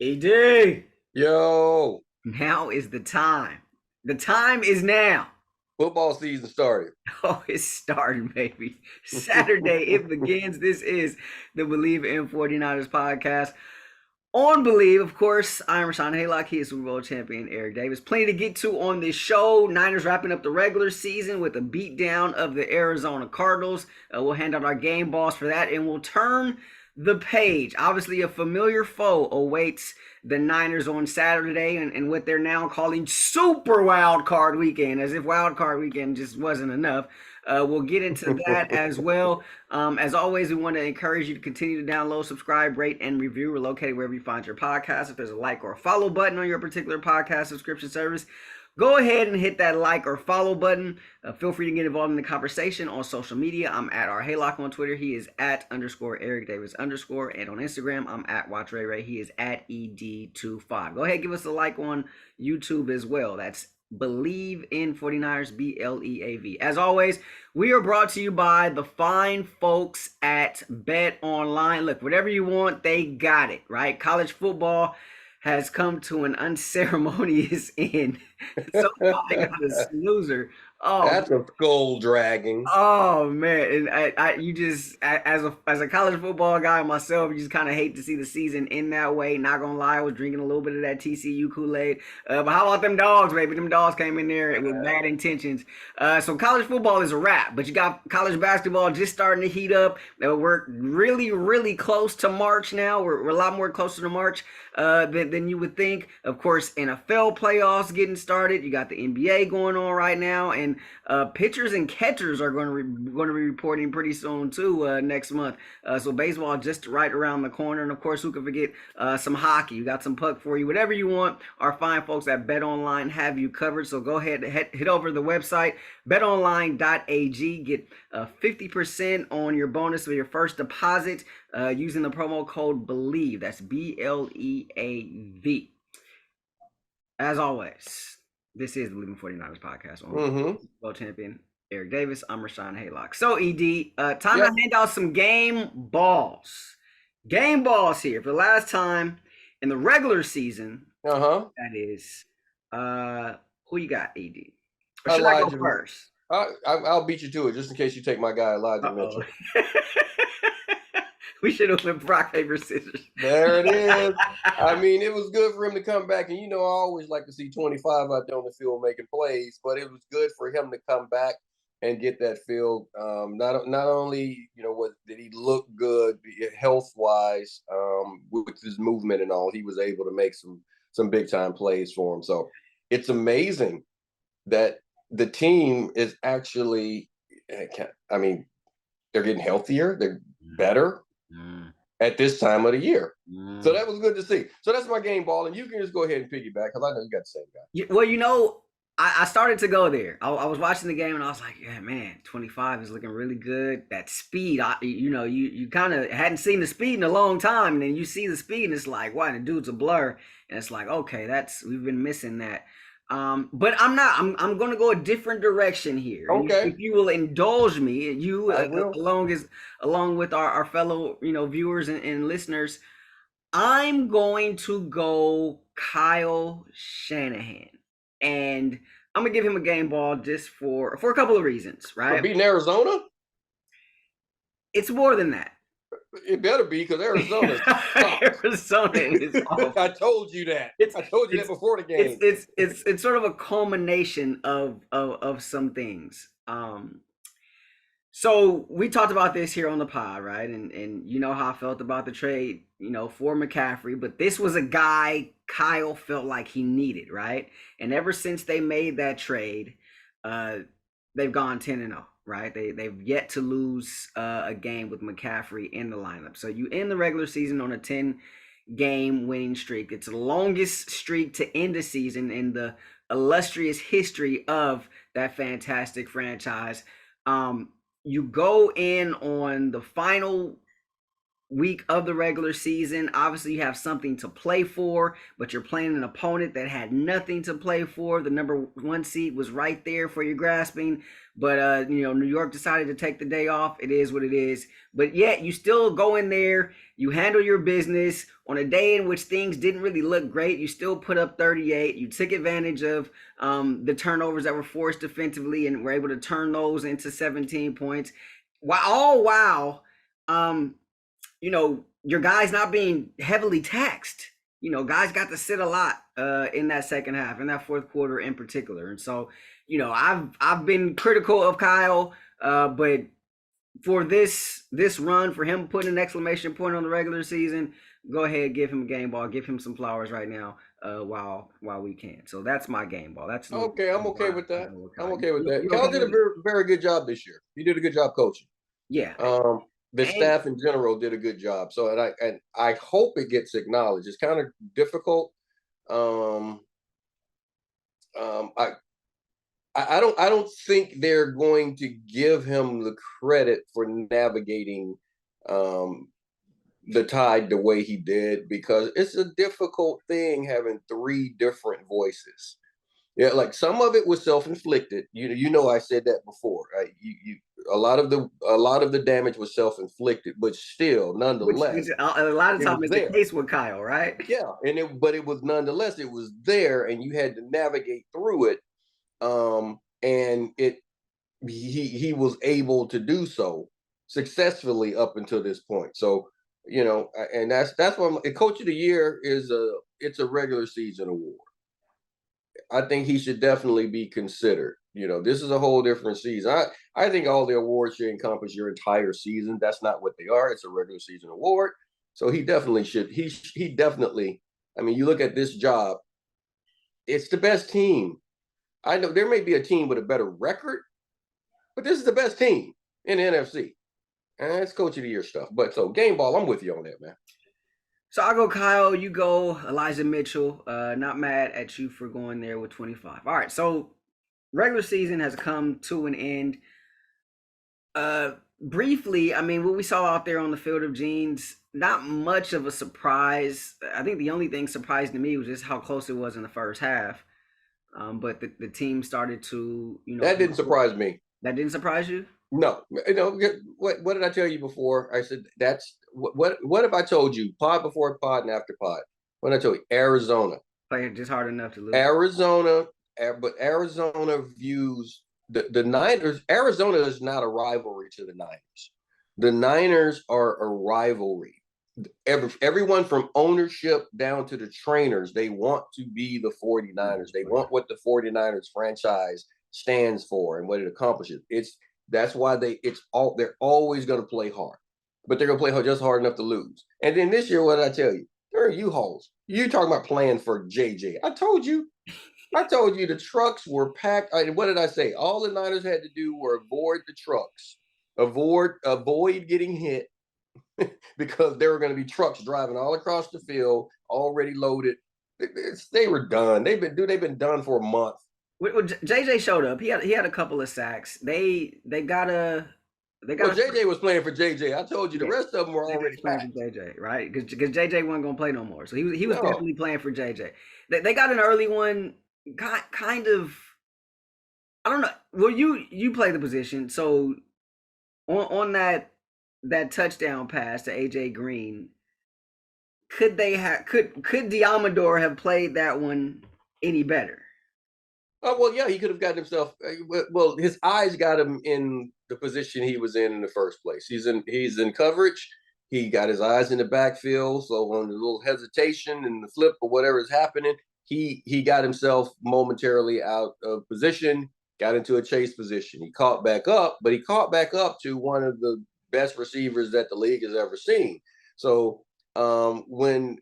AD, Yo, now is the time. The time is now. football season started. Oh, it's starting, baby. Saturday, it begins. This is the Believe in 49ers podcast. On Believe, of course, I'm Rahshaun Haylock. He is Super Bowl champion Eric Davis. Plenty to get to on this show. Niners wrapping up the regular season with a beatdown of the Arizona Cardinals. We'll hand out our game balls for that, and we'll turn the page. Obviously, a familiar foe awaits the Niners on Saturday and what they're now calling Super Wild Card Weekend, as if Wild Card Weekend just wasn't enough. We'll get into that as well. As always, we want to encourage you to continue to download, subscribe, rate, and review. We're located wherever you find your podcast. If there's a like or a follow button on your particular podcast subscription service, go ahead and hit that like or follow button. Feel free to get involved in the conversation on social media. I'm at our Haylock on Twitter. He is at _ Eric Davis _. And on Instagram, I'm at Watch Ray Ray. He is at ED25. Go ahead, give us a like on YouTube as well. That's Believe in 49ers, BLEAV. As always, we are brought to you by the fine folks at Bet Online. Look, whatever you want, they got it, right? College football has come to an unceremonious end. Somebody got a snoozer. Oh, That's a skull dragging. oh man, and you just as a college football guy myself, you just kind of hate to see the season end that way. Not gonna lie, I was drinking a little bit of that TCU Kool-Aid. But how about them dogs, baby? Them dogs came in there with bad intentions. So college football is a wrap, but you got college basketball just starting to heat up. We're really close to March now. We're a lot more closer to March than you would think. Of course, NFL playoffs getting started. You got the NBA going on right now, and pitchers and catchers are going to be reporting pretty soon too next month. So baseball just right around the corner, and of course, who can forget some hockey? You got some puck for you, whatever you want. Our fine folks at Bet Online have you covered. So go ahead, hit over to the website betonline.ag. Get 50% on your bonus for your first deposit using the promo code BELIEVE. That's BLEAV. As always, this is the Believe in 49ers podcast on World Champion Eric Davis. I'm Rahshaun Haylock. So, ED, time to hand out some game balls. Game balls here for the last time in the regular season. That is, who you got, ED? Or should I go first? I'll beat you to it just in case you take my guy Elijah Mitchell. We should have went rock, paper, scissors. There it is. I mean, it was good for him to come back. And, I always like to see 25 out there on the field making plays. But it was good for him to come back and get that field. Not only, did he look good health-wise with his movement and all, he was able to make some big-time plays for him. So it's amazing that the team is actually, they're getting healthier. They're better. At this time of the year. So that was good to see. So that's my game ball, and you can just go ahead and piggyback because I know you got the same guy. Well, I started to go there. I was watching the game and I was like, yeah, man, 25 is looking really good. That speed, you kind of hadn't seen the speed in a long time, and then you see the speed and it's like, wow, the dude's a blur, and it's like, okay, we've been missing that. But I'm going to go a different direction here. Okay. If you will indulge me, along with our fellow, viewers and listeners, I'm going to go Kyle Shanahan, and I'm gonna give him a game ball just for a couple of reasons, right? For beating Arizona? It's more than that. It better be, because Arizona is awful. I told you that. I told you that before the game. It's sort of a culmination of some things. So we talked about this here on the pod, right? And you know how I felt about the trade, for McCaffrey, but this was a guy Kyle felt like he needed, right? And ever since they made that trade, they've gone 10-0. Right, they've yet to lose a game with McCaffrey in the lineup. So you end the regular season on a 10-game winning streak. It's the longest streak to end a season in the illustrious history of that fantastic franchise. You go in on the final week of the regular season. Obviously, you have something to play for, but you're playing an opponent that had nothing to play for. The number one seed was right there for your grasping, but New York decided to take the day off. It is what it is. But yet, you still go in there, you handle your business on a day in which things didn't really look great. You still put up 38. You took advantage of the turnovers that were forced defensively and were able to turn those into 17 points. Wow. Your guys not being heavily taxed. Guys got to sit a lot in that second half, in that fourth quarter in particular. And so, I've been critical of Kyle, but for this run, for him putting an exclamation point on the regular season, go ahead, give him a game ball, give him some flowers right now, while we can. So that's my game ball. That's okay. I'm okay with that. I'm okay with that. Kyle did a very, very good job this year. He did a good job coaching. Yeah. The staff in general did a good job. So, and I hope it gets acknowledged. It's kind of difficult. I don't think they're going to give him the credit for navigating the Tide the way he did, because it's a difficult thing having three different voices. Yeah, like some of it was self-inflicted. I said that before. Right? A lot of the damage was self-inflicted, but still, nonetheless, which a lot of times is the case with Kyle, right? Yeah, but it was nonetheless, it was there, and you had to navigate through it. And he was able to do so successfully up until this point. So, and that's why Coach of the Year it's a regular season award. I think he should definitely be considered. This is a whole different season. I think all the awards should encompass your entire season. That's not what they are. It's a regular season award. So he definitely should. He definitely. I mean, you look at this job. It's the best team. I know there may be a team with a better record, but this is the best team in the NFC. And that's Coach of the Year stuff. But so game ball, I'm with you on that, man. So I'll go Kyle, you go Elijah Mitchell. Not mad at you for going there with 25. All right, so regular season has come to an end. Briefly, I mean, what we saw out there on the field of genes, not much of a surprise. I think the only thing surprising to me was just how close it was in the first half. But the team started to, that didn't surprise me. That didn't surprise you? No. What did I tell you before? I said that's what have I told you? Pod before pod and after pod. When I told you Arizona playing just hard enough to lose. But Arizona views the Niners. Arizona is not a rivalry to the Niners. The Niners are a rivalry. Everyone from ownership down to the trainers, they want to be the 49ers. They want what the 49ers franchise stands for and what it accomplishes. That's why they're always going to play hard, but they're going to play just hard enough to lose. And then this year, what did I tell you? There are U-Hauls. You talking about playing for JJ. I told you the trucks were packed. What did I say? All the Niners had to do were avoid the trucks, avoid getting hit, because there were going to be trucks driving all across the field, already loaded. They were done. They've been done for a month. Well, JJ showed up. He had a couple of sacks. They got JJ was playing for JJ. I told you the rest of them were already playing for JJ, right? Because JJ wasn't gonna play no more. So he was definitely playing for JJ. They got an early one, kind of. I don't know. Well, you play the position, so on that touchdown pass to AJ Green, could Diamador have played that one any better? Oh, well, yeah, he could have gotten himself. Well, his eyes got him in the position he was in the first place. He's in coverage. He got his eyes in the backfield. So on the little hesitation and the flip or whatever is happening, he got himself momentarily out of position, got into a chase position. He caught back up, but he caught back up to one of the best receivers that the league has ever seen. So when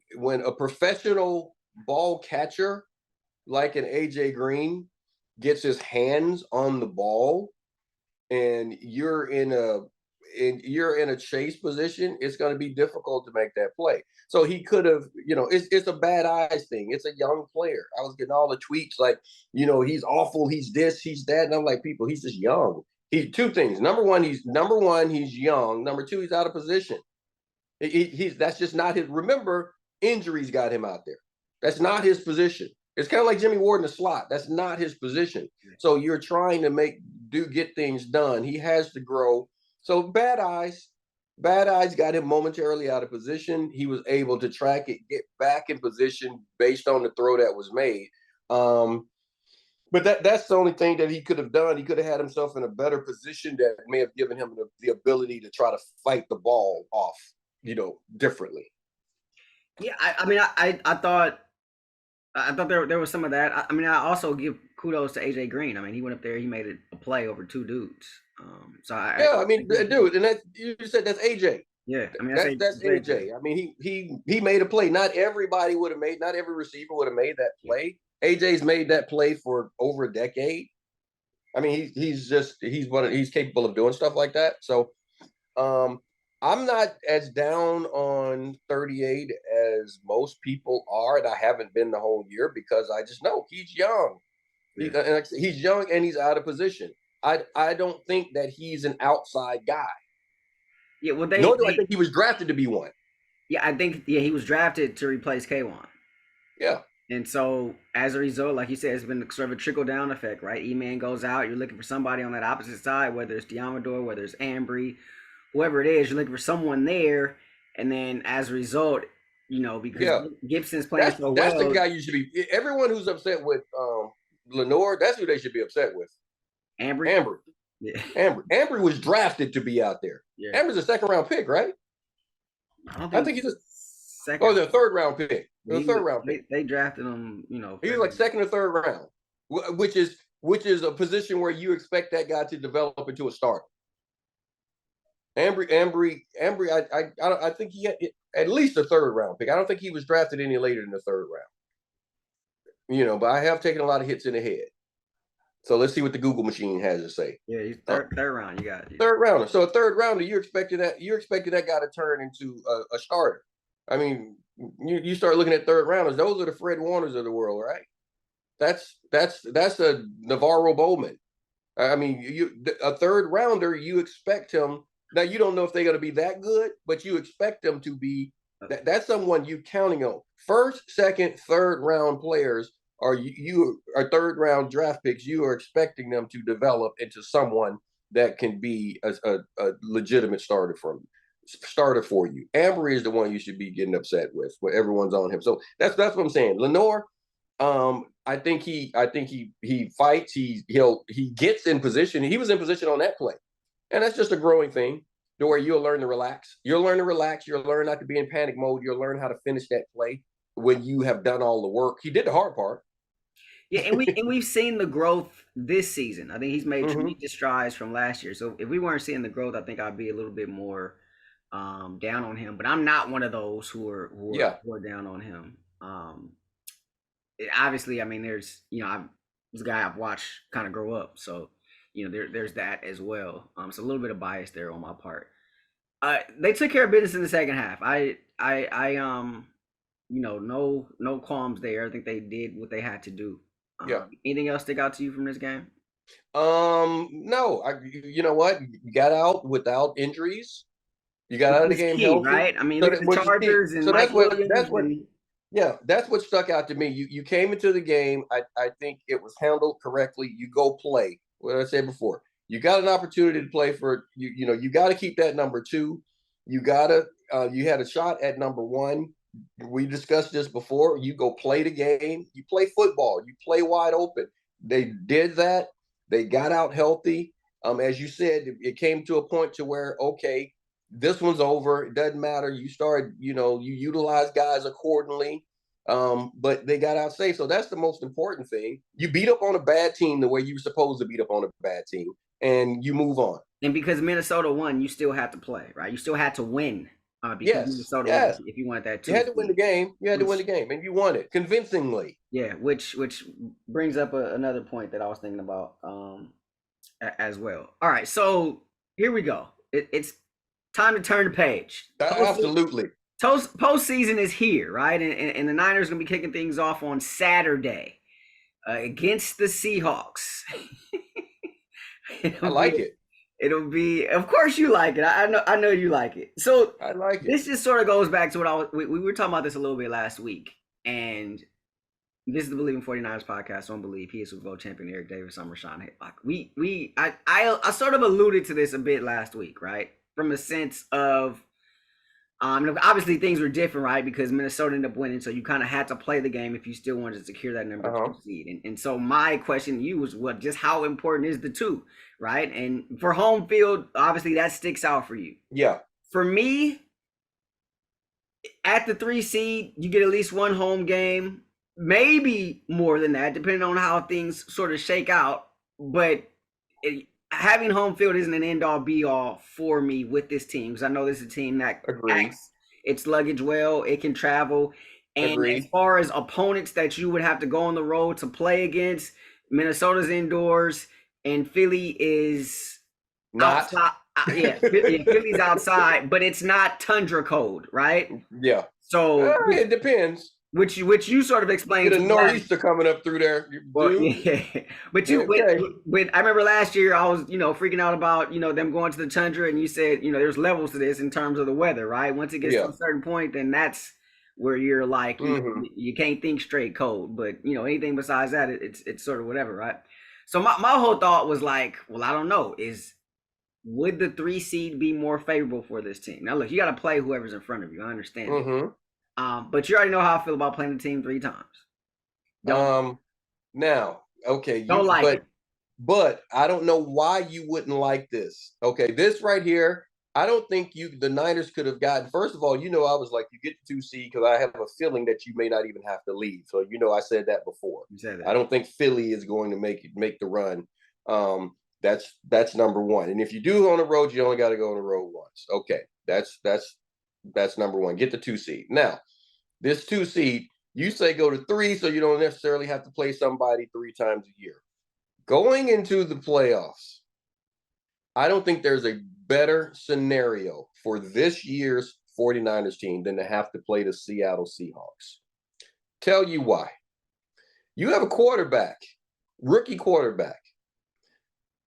a professional ball catcher like an AJ Green gets his hands on the ball and you're in a chase position, it's going to be difficult to make that play. So he could have, it's a bad eyes thing. It's a young player. I was getting all the tweets like, he's awful, he's this, he's that. And I'm like, people, he's just young. Two things. Number one, he's young. Number two, he's out of position. That's just not his. Remember, injuries got him out there. That's not his position. It's kind of like Jimmy Ward in the slot. That's not his position. So you're trying to get things done. He has to grow. So bad eyes got him momentarily out of position. He was able to track it, get back in position based on the throw that was made. But that's the only thing that he could have done. He could have had himself in a better position that may have given him the ability to try to fight the ball off, differently. Yeah, I thought there was some of that. I also give kudos to AJ Green. I mean, he went up there, he made a play over two dudes. Dude, and that you said that's AJ. Yeah, I mean that's AJ. I mean, he made a play. Not everybody would have made. Not every receiver would have made that play. AJ's made that play for over a decade. I mean, he's capable of doing stuff like that. So, I'm not as down on 38 as most people are, and I haven't been the whole year because I just know he's young. Yeah. He's young and he's out of position. I don't think that he's an outside guy. Yeah, well, nor do I think he was drafted to be one. Yeah, I think he was drafted to replace K1. Yeah. And so, as a result, like you said, it's been sort of a trickle-down effect, right? E-Man goes out, you're looking for somebody on that opposite side, whether it's Diamador, whether it's Ambry, whoever it is, you're looking for someone there, and then as a result, because Gibson's playing so well. That's the guy you should be. Everyone who's upset with Lenore, that's who they should be upset with. Ambry. Yeah. Ambry was drafted to be out there. Yeah. Ambry's a second-round pick, right? I think he's a second. Oh, the third-round pick. The third-round pick. They drafted him. He was like second or third round, which is a position where you expect that guy to develop into a starter. Ambry. I think he had at least a third-round pick. I don't think he was drafted any later than the third round. But I have taken a lot of hits in the head. So let's see what the Google machine has to say. Yeah, he's third round. You got it. Third rounder. So a third rounder, you're expecting that guy to turn into a starter. I mean, you start looking at third rounders; those are the Fred Warners of the world, right? That's a Navarro Bowman. I mean, a third rounder, you expect him. Now you don't know if they're going to be that good, but you expect them to be. That's someone you counting on. First, second, third round players are third round draft picks. You are expecting them to develop into someone that can be a legitimate starter for you. Ambry is the one you should be getting upset with, where everyone's on him. So that's what I'm saying. Lenore, I think he fights. He gets in position. He was in position on that play, and that's just a growing thing. To where you'll learn to relax. You'll learn not to be in panic mode. You'll learn how to finish that play when you have done all the work. He did the hard part. Yeah, and we've seen the growth this season. I think he's made tremendous strides from last year. So if we weren't seeing the growth, I think I'd be a little bit more down on him. But I'm not one of those who are down on him. Obviously, I mean, there's this guy I've watched kind of grow up, so there's that as well. So a little bit of bias there on my part. They took care of business in the second half. No qualms there. I think they did what they had to do. Anything else stick out to you from this game? No. You know what? You got out without injuries. You got out of the game healthy, right? I mean, look at the Chargers and Mike Williams. That's what stuck out to me. You came into the game. I think it was handled correctly. You go play. What I said before. You got an opportunity to play for you got to keep that number 2. You had a shot at number 1. We discussed this before. You go play the game. You play football. You play wide open. They did that. They got out healthy. As you said, it came to a point to where, okay, this one's over. It doesn't matter. You start, you utilize guys accordingly. But they got out safe. So that's the most important thing. You beat up on a bad team the way you're supposed to beat up on a bad team, and you move on. And because Minnesota won, you still have to play, right? You still had to win. Because Minnesota won, if you wanted that too. You had to win the game. And you won it convincingly. Yeah, which brings up another point that I was thinking about as well. All right, so here we go. It's time to turn the page. Absolutely. Postseason is here, right? And the Niners are going to be kicking things off on Saturday against the Seahawks. I like it. It'll be, of course, you like it. I know you like it. So I like it. this just sort of goes back to what we were talking about this a little bit last week, and this is the Believe in 49ers podcast on Believe. He is Super Bowl champion Eric Davis. I'm Rahshaun Haylock. I sort of alluded to this a bit last week, right? From a sense of, obviously things were different, right? Because Minnesota ended up winning, so you kind of had to play the game if you still wanted to secure that number 2 seed. And so my question to you was, just how important is the 2, right? And for home field, obviously that sticks out for you. Yeah. For me, at the 3 seed, you get at least one home game. Maybe more than that, depending on how things sort of shake out. But having home field isn't an end-all, be-all for me with this team, because I know this is a team that packs its luggage well. It can travel. And as far as opponents that you would have to go on the road to play against, Minnesota's indoors, and Philly is not outside. Philly's outside, but it's not tundra cold, right? Yeah. So it depends. Which you sort of explained. Get a nor'easter coming up through there. But I remember last year I was, freaking out about, them going to the tundra, and you said, there's levels to this in terms of the weather, right? Once it gets to a certain point, then that's where you're like, you can't think straight cold. But, anything besides that, it's sort of whatever, right? So my whole thought was like, well, I don't know, would the 3 seed be more favorable for this team? Now, look, you got to play whoever's in front of you. I understand. But you already know how I feel about playing the team 3 times. Now, okay. Don't like it. But I don't know why you wouldn't like this. Okay, this right here, I don't think the Niners could have gotten. First of all, I was like, you get the 2 seed because I have a feeling that you may not even have to leave. So, I said that before. You said that. I don't think Philly is going to make the run. That's number one. And if you do on the road, you only got to go on the road once. Okay, that's number one. Get the 2 seed. Now, this 2 seed, you say go to 3, so you don't necessarily have to play somebody 3 times a year. Going into the playoffs, I don't think there's a better scenario for this year's 49ers team than to have to play the Seattle Seahawks. Tell you why. You have a quarterback, rookie quarterback.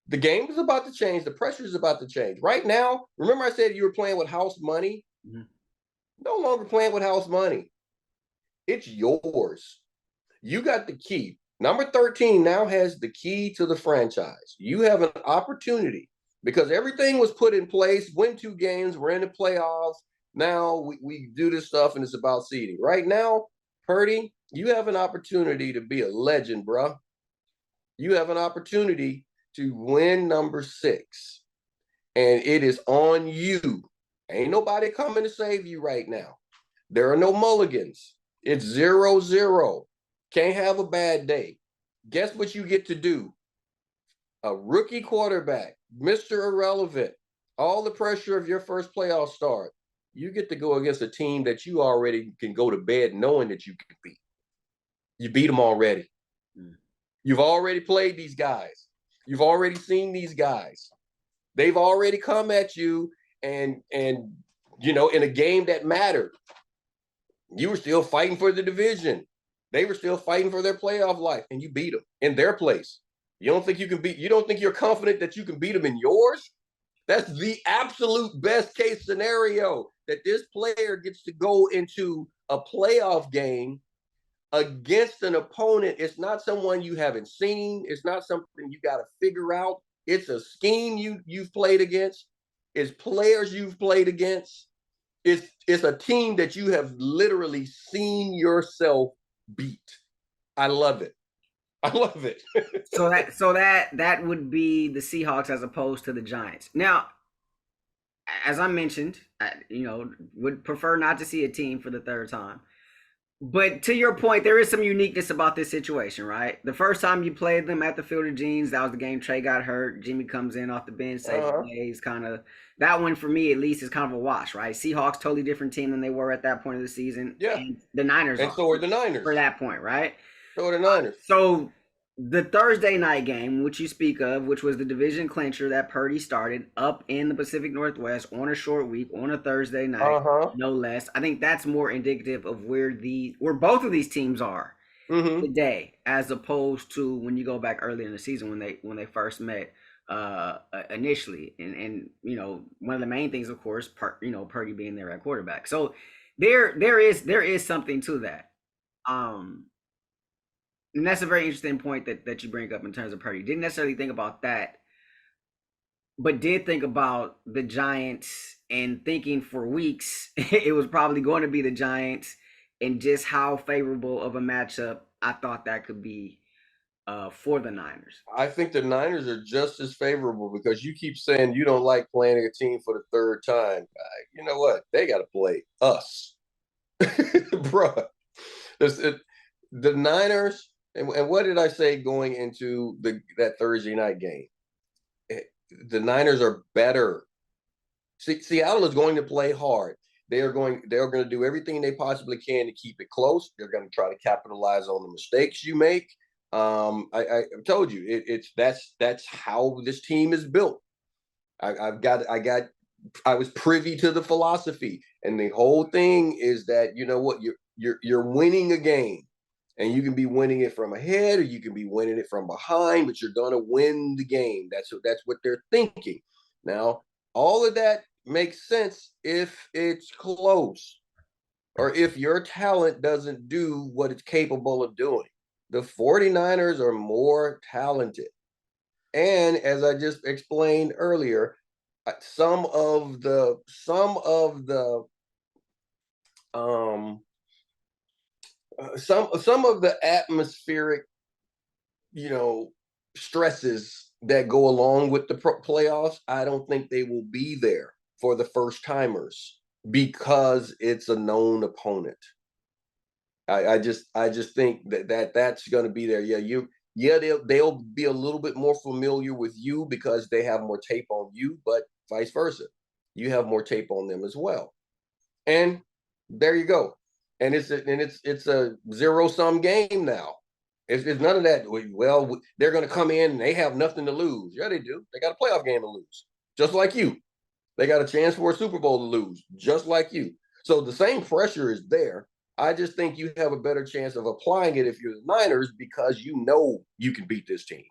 The game is about to change. The pressure is about to change. Right now, remember I said you were playing with house money? No longer playing with house money. It's yours. You got the key. Number 13 now has the key to the franchise. You have an opportunity because everything was put in place, win 2 games, we're in the playoffs. Now we do this stuff and it's about seeding. Right now, Purdy, you have an opportunity to be a legend, bro. You have an opportunity to win number 6. And it is on you. Ain't nobody coming to save you right now. There are no mulligans. It's 0-0. Can't have a bad day. Guess what you get to do? A rookie quarterback, Mr. Irrelevant, all the pressure of your first playoff start. You get to go against a team that you already can go to bed knowing that you can beat. You beat them already. You've already played these guys. You've already seen these guys. They've already come at you and in a game that mattered. You were still fighting for the division. They were still fighting for their playoff life, and you beat them in their place. You don't think you're confident that you can beat them in yours? That's the absolute best case scenario, that this player gets to go into a playoff game against an opponent. It's not someone you haven't seen. It's not something you got to figure out. It's a scheme you've played against. It's players you've played against. It's a team that you have literally seen yourself beat. I love it. I love it. so that would be the Seahawks as opposed to the Giants. Now, as I mentioned, would prefer not to see a team for the 3rd time. But to your point, there is some uniqueness about this situation, right? The first time you played them at the Field of Jeans, that was the game Trey got hurt. Jimmy comes in off the bench, saves plays, kind of. That one, for me, at least, is kind of a wash, right? Seahawks, totally different team than they were at that point of the season. Yeah. And the Niners and so are the Niners. For that point, right? So are the Niners. So the Thursday night game, which you speak of, which was the division clincher that Purdy started up in the Pacific Northwest on a short week, on a Thursday night, no less. I think that's more indicative of where both of these teams are today, as opposed to when you go back early in the season when they first met. initially, and one of the main things, of course, Purdy being there at quarterback. So there is something to that. Um, and that's a very interesting point that you bring up in terms of Purdy. Didn't necessarily think about that, but did think about the Giants and thinking for weeks it was probably going to be the Giants, and just how favorable of a matchup I thought that could be for the Niners. I think the Niners are just as favorable because you keep saying you don't like playing a team for the third time. You know what? They got to play us, bro. The Niners, and what did I say going into that Thursday night game? The Niners are better. Seattle is going to play hard. They're going to do everything they possibly can to keep it close. They're going to try to capitalize on the mistakes you make. I told you that's how this team is built. I was privy to the philosophy, and the whole thing is that you know what, you're winning a game, and you can be winning it from ahead or you can be winning it from behind, but you're gonna win the game. That's what they're thinking. Now, all of that makes sense if it's close, or if your talent doesn't do what it's capable of doing. The 49ers are more talented. And as I just explained earlier, some of the atmospheric, stresses that go along with the playoffs, I don't think they will be there for the first timers because it's a known opponent. I just think that's going to be there. They'll be a little bit more familiar with you because they have more tape on you, but vice versa, you have more tape on them as well. And there you go. And it's a zero-sum game now. It's none of that. Well, they're going to come in and they have nothing to lose. Yeah, they do. They got a playoff game to lose, just like you. They got a chance for a Super Bowl to lose, just like you. So the same pressure is there. I just think you have a better chance of applying it if you're the Niners because you know you can beat this team.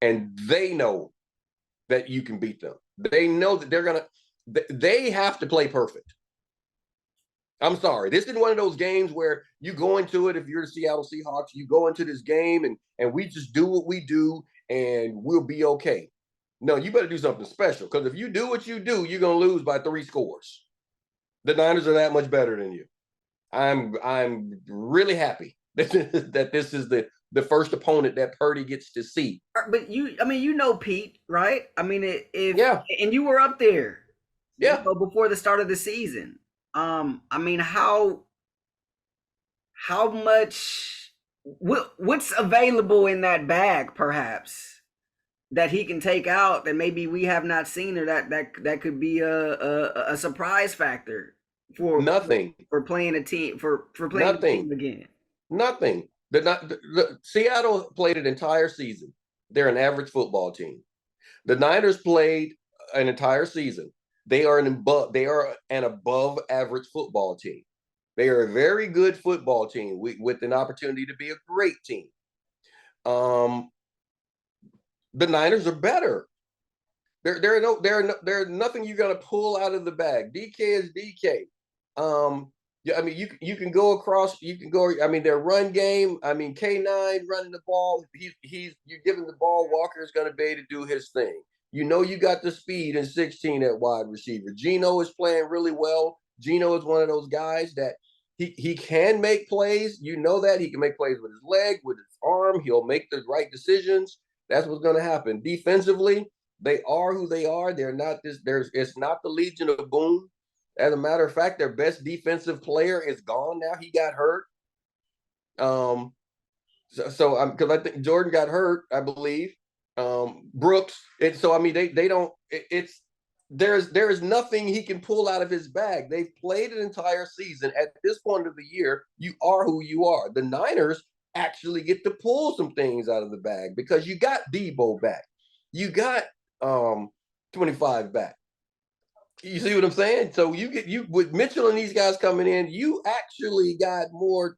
And they know that you can beat them. They know that they have to play perfect. I'm sorry. This isn't one of those games where you go into it, if you're the Seattle Seahawks, you go into this game and we just do what we do and we'll be okay. No, you better do something special, because if you do what you do, you're going to lose by 3 scores. The Niners are that much better than you. I'm really happy that this is the first opponent that Purdy gets to see. But Pete, right? I mean, Yeah. And you were up there, Yeah, before the start of the season. I mean, how much, what's available in that bag, perhaps, that he can take out that maybe we have not seen, or that could be a surprise factor for nothing. For playing a team, for playing Nothing. a team again. Nothing. The Seattle played an entire season. They're an average football team. The Niners played an entire season. They are an above average football team. They are a very good football team with an opportunity to be a great team. The Niners are better. There's nothing you're gonna pull out of the bag. DK is DK. Yeah, I mean, you can go across. You can go. I mean, their run game. I mean, K9 running the ball. You're giving the ball. Walker is going to be able to do his thing. You got the speed in 16 at wide receiver. Geno is playing really well. Geno is one of those guys that he can make plays. You know that he can make plays with his leg, with his arm. He'll make the right decisions. That's what's going to happen. Defensively, they are who they are. They're not this. It's not the Legion of Boom. As a matter of fact, their best defensive player is gone now. He got hurt. So because I think Jordan got hurt, I believe. Brooks. And so I mean, they don't. There is nothing he can pull out of his bag. They've played an entire season. At this point of the year, you are who you are. The Niners actually get to pull some things out of the bag because you got Debo back. You got 25 back. You see what I'm saying? So you with Mitchell and these guys coming in, you actually got more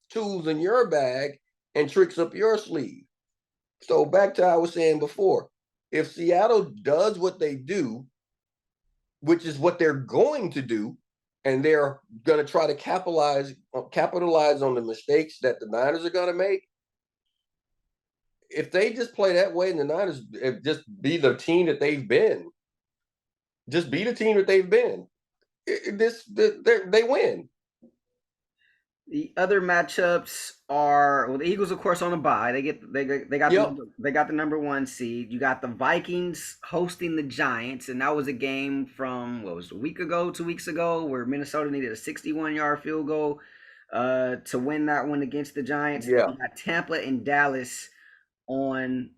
tools in your bag and tricks up your sleeve. So back to what I was saying before, if Seattle does what they do, which is what they're going to do, and they're going to try to capitalize on the mistakes that the Niners are going to make, if they just play that way and the Niners just be the team that they've been, they win. The other matchups are the Eagles, of course, on a bye. They got the number 1 seed. You got the Vikings hosting the Giants, and that was a game from what was it, a week ago, 2 weeks ago, where Minnesota needed a 61-yard field goal to win that one against the Giants. Yeah. You got Tampa and Dallas on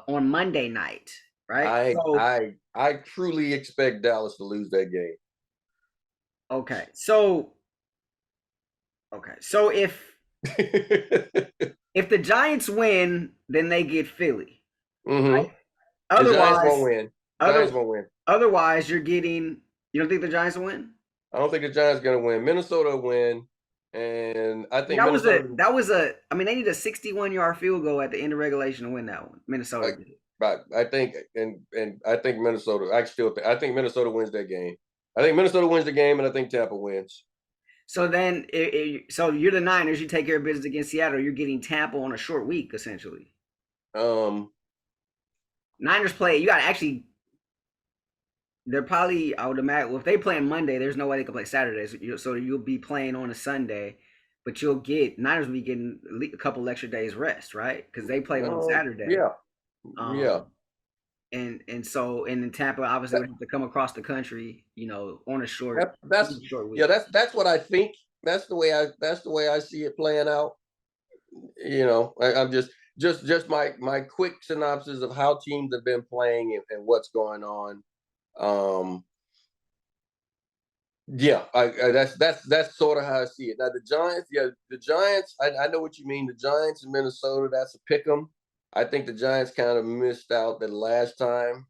Monday night, right? I truly expect Dallas to lose that game. Okay, so if if the Giants win, then they get Philly. Mm-hmm. Right? The Giants won't win. Giants won't win. Otherwise, you don't think the Giants will win? I don't think the Giants are going to win. Minnesota will win, and I think they need a 61-yard field goal at the end of regulation to win that one. Minnesota did. Right. I think Minnesota. I think Minnesota wins that game. I think Minnesota wins the game, and I think Tampa wins. So then, so you're the Niners. You take care of business against Seattle. You're getting Tampa on a short week, essentially. Niners play. You got to actually. They're probably. I would imagine. Well, if they play on Monday, there's no way they can play Saturday. So you'll be playing on a Sunday, but Niners will be getting a couple extra days rest, right? Because they play on Saturday. Yeah. Yeah. And in Tampa, obviously, we have to come across the country, on a short week. Yeah, that's what I think. That's the way I see it playing out. I'm just my quick synopsis of how teams have been playing and what's going on. That's sort of how I see it. Now the Giants, I know what you mean. The Giants in Minnesota, that's a pick 'em. I think the Giants kind of missed out the last time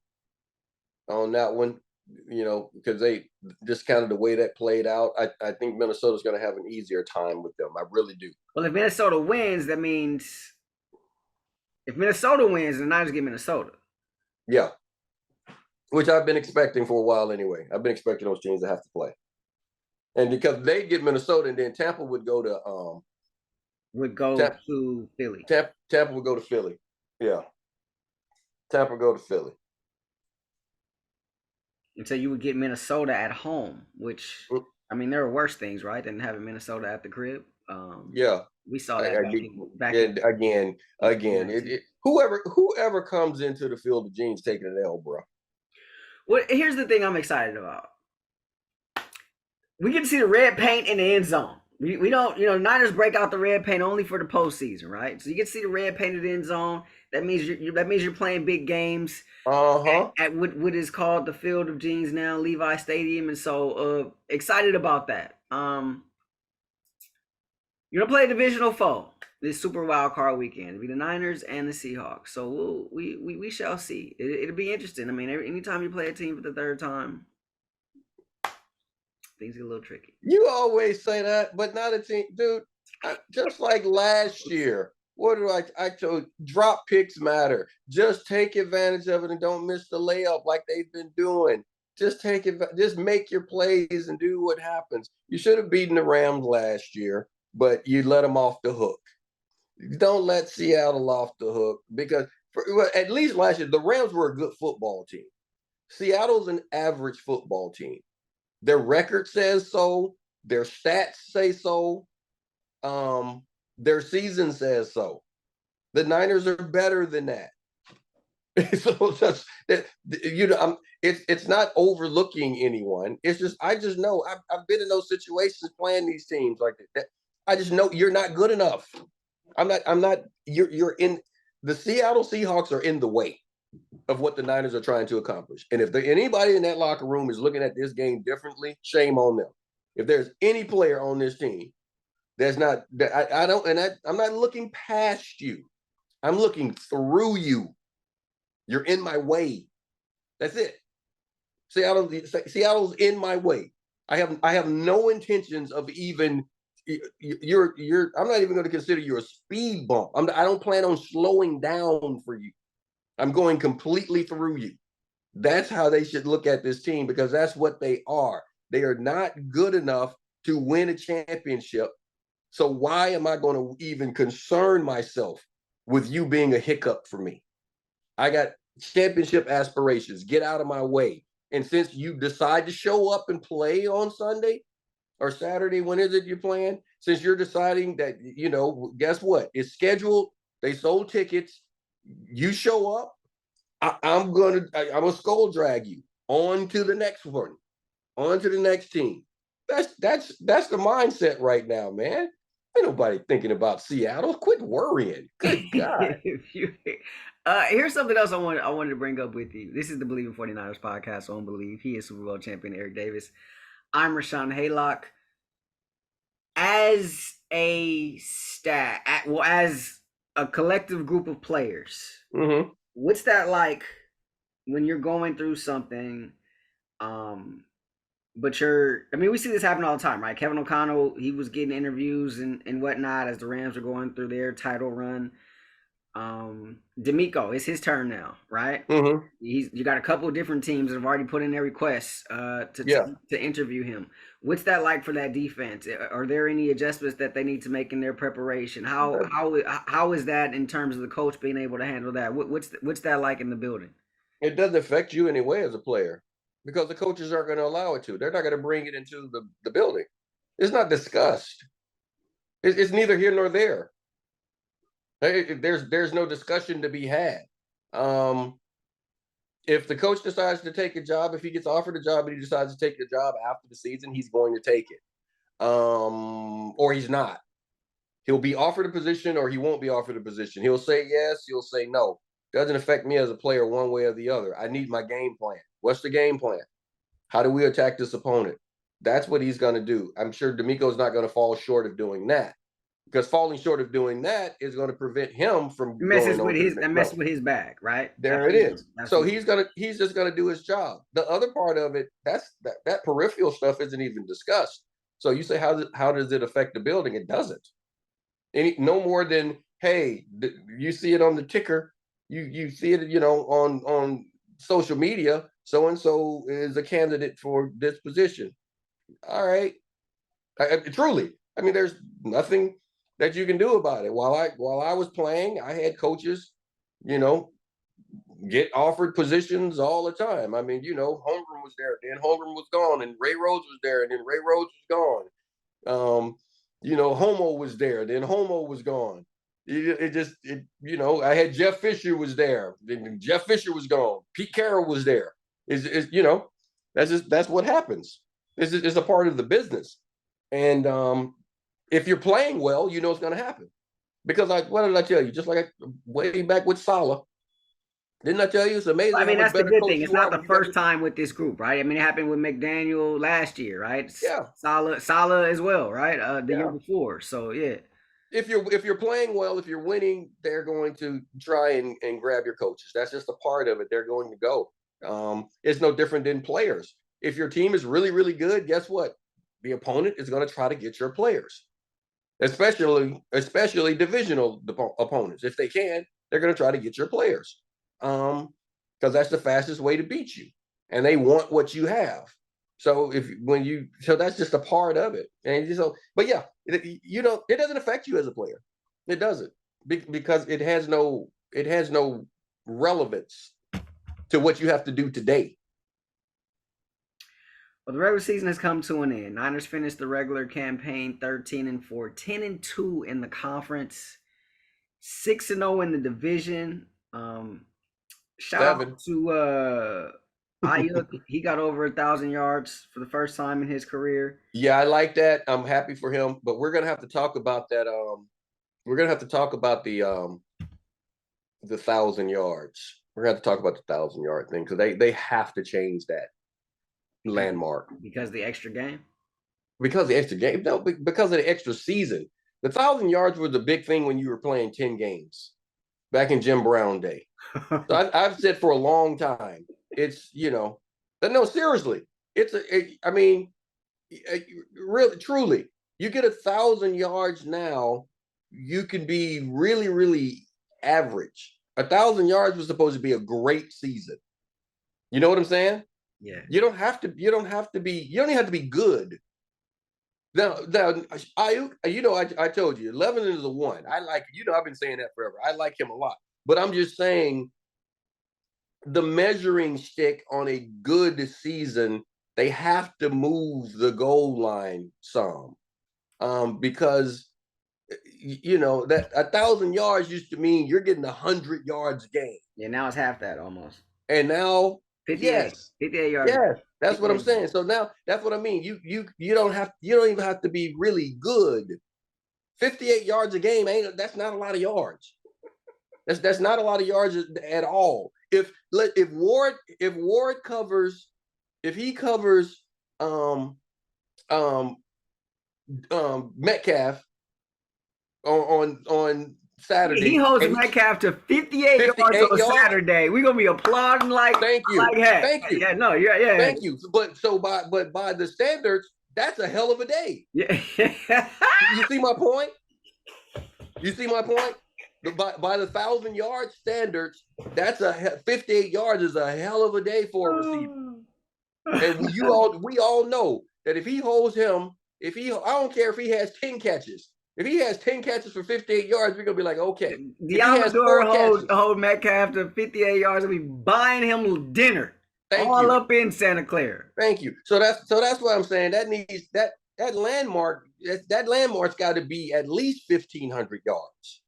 on that one, because they just kind of the way that played out. I think Minnesota's going to have an easier time with them. I really do. Well, if Minnesota wins, that means if Minnesota wins, the Niners get Minnesota. Yeah, which I've been expecting for a while anyway. I've been expecting those teams to have to play, and because they get Minnesota, and then Tampa would go to to Philly. Tampa would go to Philly. Yeah. Tampa go to Philly. And so you would get Minnesota at home, which, I mean, there are worse things, right, than having Minnesota at the crib. Yeah. We saw that again. Whoever comes into the Field of Dreams taking an L, bro. Well, here's the thing I'm excited about. We get to see the red paint in the end zone. We don't, Niners break out the red paint only for the postseason, right? So you get to see the red paint in the end zone. That means you're playing big games at what is called the Field of Dreams now, Levi Stadium, and so excited about that. You're gonna play a divisional foe this Super Wild Card weekend. It'll be the Niners and the Seahawks. So we shall see. It'll be interesting. I mean, anytime you play a team for the third time, things get a little tricky. You always say that, but not a team, dude. Just like last year. What do I told? Drop picks matter. Just take advantage of it and don't miss the layup like they've been doing. Just just make your plays and do what happens. You should have beaten the Rams last year, but you let them off the hook. Don't let Seattle off the hook because at least last year, the Rams were a good football team. Seattle's an average football team. Their record says so. Their stats say so. Their season says so. The Niners are better than that. So just it's not overlooking anyone. It's just I just know I've been in those situations playing these teams like that. I just know you're not good enough. I'm not. You're in the Seattle Seahawks are in the way of what the Niners are trying to accomplish. And if anybody in that locker room is looking at this game differently, shame on them. If there's any player on this team there's not I'm not looking past you. I'm looking through you. You're in my way. That's it. Seattle's in my way. I have no intentions of even I'm not even going to consider you a speed bump. I don't plan on slowing down for you. I'm going completely through you. That's how they should look at this team, because that's what they are. They are not good enough to win a championship. So why am I going to even concern myself with you being a hiccup for me? I got championship aspirations. Get out of my way. And since you decide to show up and play on Sunday or Saturday, when is it you're playing? Since you're deciding that, guess what? It's scheduled. They sold tickets. You show up. I'm gonna skull drag you on to the next one, on to the next team. That's the mindset right now, man. Ain't nobody thinking about Seattle. Quit worrying. Good God. Here's something else I wanted to bring up with you. This is the Believe in 49ers podcast on Believe. He is Super Bowl champion Eric Davis. I'm Rahshaun Haylock. As a staff, as a collective group of players, what's that like when you're going through something? But we see this happen all the time, right? Kevin O'Connell, he was getting interviews and whatnot as the Rams were going through their title run. D'Amico, it's his turn now, right? You got a couple of different teams that have already put in their requests to interview him. What's that like for that defense? Are there any adjustments that they need to make in their preparation? How is that in terms of the coach being able to handle that? What's that like in the building? It doesn't affect you anyway as a player, because the coaches aren't going to allow it to. They're not going to bring it into the building. It's not discussed. It's neither here nor there. There's no discussion to be had. If the coach decides to take a job, if he gets offered a job and he decides to take the job after the season, he's going to take it. Or he's not. He'll be offered a position or he won't be offered a position. He'll say yes, he'll say no. Doesn't affect me as a player one way or the other. I need my game plan. What's the game plan? How do we attack this opponent? That's what he's going to do. I'm sure D'Amico's not going to fall short of doing that, because falling short of doing that is going to prevent him from messes with his bag, right? There it is. So he's just gonna do his job. The other part of it, that peripheral stuff isn't even discussed. So you say, how does it affect the building? It doesn't. No more than, hey, you see it on the ticker, you see it, on social media. So and so is a candidate for this position. All right. Truly, there's nothing that you can do about it. While I was playing, I had coaches, get offered positions all the time. Holmgren was there, then Holmgren was gone, and Ray Rhodes was there, and then Ray Rhodes was gone. Homo was there, then Homo was gone. I had Jeff Fisher was there, then Jeff Fisher was gone. Pete Carroll was there. That's what happens. It's a part of the business. And if you're playing well, you know it's going to happen. Because what did I tell you? Just like way back with Saleh, didn't I tell you it's amazing? That's the good thing. It's not the first time with this group, right? It happened with McDaniel last year, right? Yeah. Saleh as well, right? The year before. So yeah. If you're playing well, if you're winning, they're going to try and grab your coaches. That's just a part of it. They're going to go. It's no different than players. If your team is really, really good, guess what? The opponent is going to try to get your players. Especially divisional opponents. If they can, they're going to try to get your players, because that's the fastest way to beat you, and they want what you have. So that's just a part of it. And but yeah, it doesn't affect you as a player. It doesn't, because it has no relevance to what you have to do today. Well, the regular season has come to an end. Niners finished the regular campaign 13-4, 10-2 in the conference, 6-0 in the division. Shout out to Haylock. He got over 1,000 yards for the first time in his career. Yeah, I like that. I'm happy for him. But we're gonna have to talk about that. We're gonna have to talk about the 1,000 yards. We're gonna have to talk about the 1,000-yard thing, because they have to change that landmark. Because the extra game? Because the extra game? No, because of the extra season. The 1,000 yards was a big thing when you were playing 10 games back in Jim Brown day. So I've said for a long time, it's, no, seriously, really, truly, you get 1,000 yards now, you can be really, really average. 1,000 yards was supposed to be a great season. You know what I'm saying? Yeah. You don't even have to be good. Now, Ayuk, I told you, 11 is a 1. I like, I've been saying that forever. I like him a lot. But I'm just saying the measuring stick on a good season, they have to move the goal line some. Because that 1,000 yards used to mean you're getting 100 yards a game. Yeah, now it's half that almost. And now, 58 yards. Yes, that's what I'm saying. So now that's what I mean. You don't even have to be really good. 58 yards a game that's not a lot of yards. That's not a lot of yards at all. If Ward covers, if he covers Metcalf on Saturday, he holds Metcalf to 58 yards on Saturday. We're gonna be applauding like. Thank you. Like, hey, thank you. Yeah, no, yeah. Thank you. But by the standards, that's a hell of a day. Yeah. You see my point? By the 1,000 yard standards, that's 58 yards is a hell of a day for a receiver. And we all know that if he holds him, I don't care if he has 10 catches. If he has 10 catches for 58 yards, we're gonna be like, okay. Diamador hold Metcalf to 58 yards and be buying him dinner. Up in Santa Clara. Thank you. So that's what I'm saying. That needs that landmark's got to be at least 1,500 yards.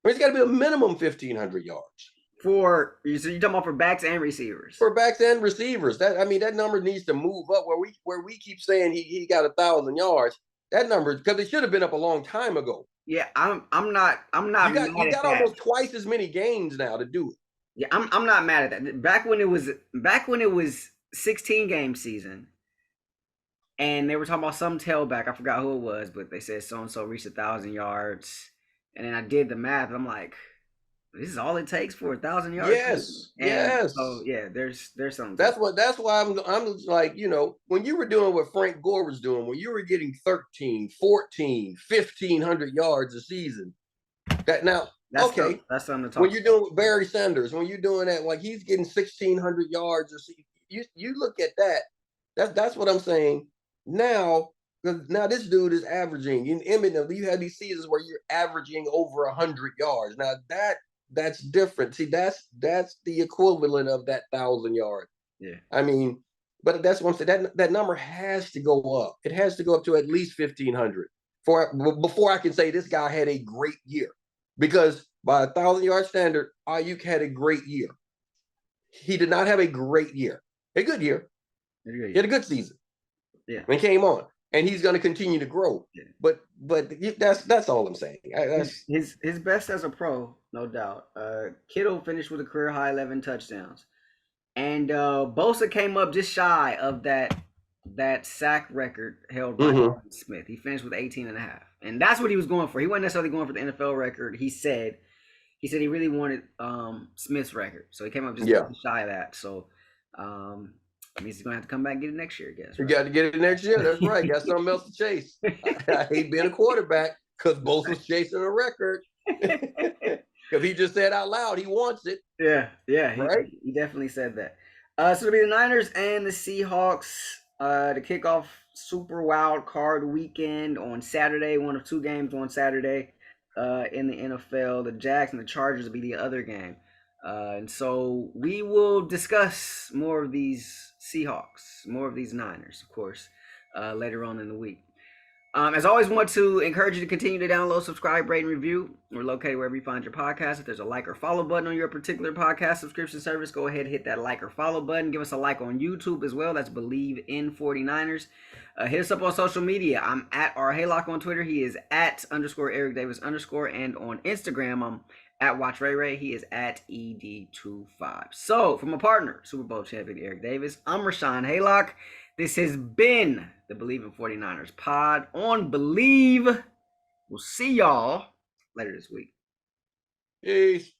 I mean, it's got to be a minimum 1,500 yards. So you're talking about for backs and receivers? For backs and receivers. That number needs to move up where we keep saying he got 1,000 yards. That number, because it should have been up a long time ago. Yeah, I'm not. You got almost twice as many games now to do it. Yeah, I'm not mad at that. Back when it was 16 game season, and they were talking about some tailback. I forgot who it was, but they said so and so reached 1,000 yards, and then I did the math. And I'm like, this is all it takes for 1,000 yards. Yes. So yeah, there's something. That's why I'm like, when you were doing what Frank Gore was doing, when you were getting 13, 14, 1,500 yards a season, that's something to talk about. When you're doing with Barry Sanders, when you're doing that, like he's getting 1,600 yards a season, you look at that. That's what I'm saying. Now this dude is averaging in Eminem. You had these seasons where you're averaging over 100 yards. Now that's different. See, that's the equivalent of that 1,000 yards. Yeah. I mean, but that's what I'm saying. That number has to go up. It has to go up to at least 1,500 before I can say this guy had a great year. Because by 1,000 yard standard, Ayuk had a great year. He did not have a great year. A good year. He had a good season. Yeah. And came on. And he's going to continue to grow. Yeah. But that's all I'm saying. His best as a pro, no doubt. Kittle finished with a career high 11 touchdowns. And Bosa came up just shy of that sack record held by Smith. He finished with 18.5. And that's what he was going for. He wasn't necessarily going for the NFL record. He said he really wanted Smith's record. So he came up just shy of that. So that means he's going to have to come back and get it next year, I guess. Right? You got to get it next year. That's right. Got something else to chase. I hate being a quarterback because both was chasing a record. Because he just said out loud he wants it. Yeah. Right? He definitely said that. So it'll be the Niners and the Seahawks to kick off Super Wild Card Weekend on Saturday. One of two games on Saturday in the NFL. The Jags and the Chargers will be the other game. And so we will discuss more of these Seahawks, more of these Niners, of course, later on in the week. As always, want to encourage you to continue to download, subscribe, rate, and review. We're located wherever you find your podcast. If there's a like or follow button on your particular podcast subscription service, go ahead and hit that like or follow button. Give us a like on YouTube as well. That's Believe in 49ers. Hit us up on social media. I'm at Haylock on Twitter. He is at _Eric Davis _ and on Instagram, I'm at Watch Ray Ray. He is at ED25. So, from a partner, Super Bowl champion Eric Davis, I'm Rahshaun Haylock. This has been the Believe in 49ers pod on Believe. We'll see y'all later this week. Peace.